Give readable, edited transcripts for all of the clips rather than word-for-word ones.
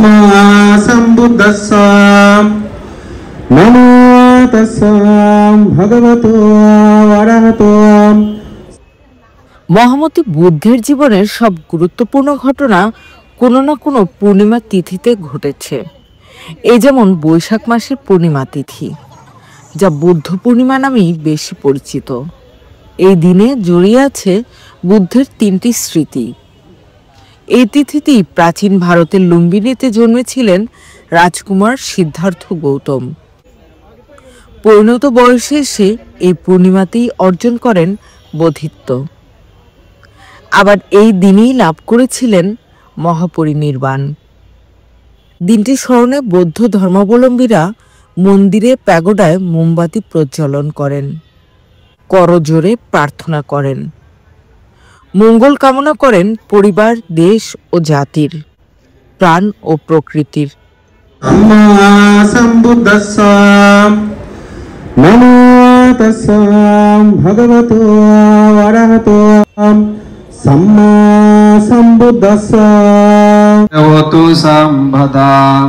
Samma Sambuddhassa Namo Tassa Bhagavato Arahato। মহামতি বুদ্ধের জীবনের সব গুরুত্বপূর্ণ ঘটনা কোনো না কোনো পূর্ণিমা তিথিতে ঘটেছে। এই যেমন বৈশাখ মাসের পূর্ণিমা তিথি, যা বুদ্ধ পূর্ণিমা নামেই বেশি পরিচিত। এই দিনে জড়িয়ে আছে বুদ্ধের 3টি স্মৃতি। এই তিথিতেই প্রাচীন ভারতের লুম্বিনীতে জন্মেছিলেন রাজকুমার সিদ্ধার্থ গৌতম। পরিণত বয়সে এসে এই পূর্ণিমাতেই অর্জন করেন বোধিত্ব। আবার এই দিনেই লাভ করেছিলেন মহাপরিনির্বাণ। দিনটি স্মরণে বৌদ্ধ ধর্মাবলম্বীরা মন্দিরে প্যাগোডায় মোমবাতি প্রজ্বলন করেন, করজোড়ে প্রার্থনা করেন, মঙ্গল কামনা করেন পরিবার, দেশ ও জাতির, প্রাণ ও প্রকৃতির। Samma Sambuddhassa Namo Tassa Bhagavato Arahato Samma Sambuddhassa Yavatu Sambhadam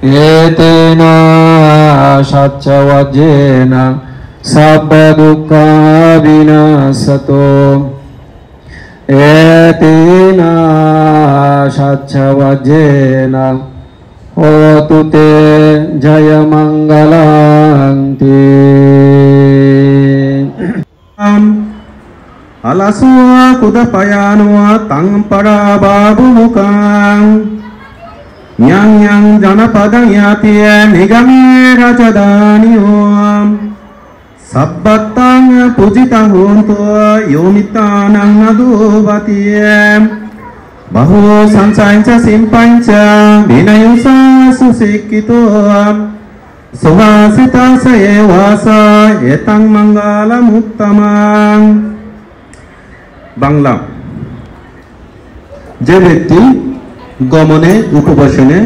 Etena Satchavajena Sabba Dukkha Vinasato Etena Satchavajena Hotu te Jaya Mangalanti। Alasua Kudapayanua Tangpara Babu Mukang Nyang Nyang Janapadang Yatye Nigami Rajadanium Sabbatang Pujita Hunto Yomitanang Adubatiem Bahu Sansaincha Simpancha Vinayusa Susikito Suhasita Sayevasa Etang Mangala Muttamang। Bangla. যে ব্যক্তি গমনে, উপবাসনে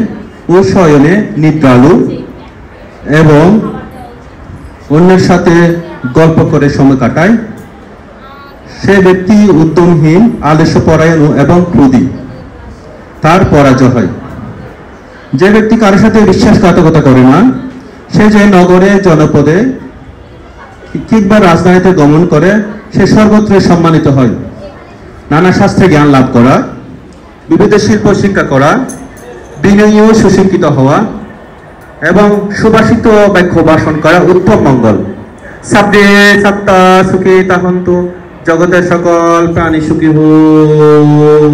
ও শয়নে নিদ্রালু এবং অন্যের সাথে গল্প করে সময় কাটায়, সে ব্যক্তি উদ্যমহীন, আলস্যপরায়ণ এবং ক্রোধী, তার পরাজয় হয়। যে ব্যক্তি কারোর সাথে বিশ্বাসঘাতকতা করে না, সে যে নগরে, জনপদে কিংবা রাজধানীতে গমন করে, সে সর্বত্র সম্মানিত হয়। নানা শাস্ত্রে জ্ঞান লাভ করা, বিবিধ শিল্প শিক্ষা করা, বিনয়ী ও সুশিক্ষিত হওয়া এবং সুভাষিত বাক্য ভাষণ করা উত্তম মঙ্গল। সাব্দে সত্তা সুখী তাহন্তু, জগতের সকল প্রাণী সুখী হোক।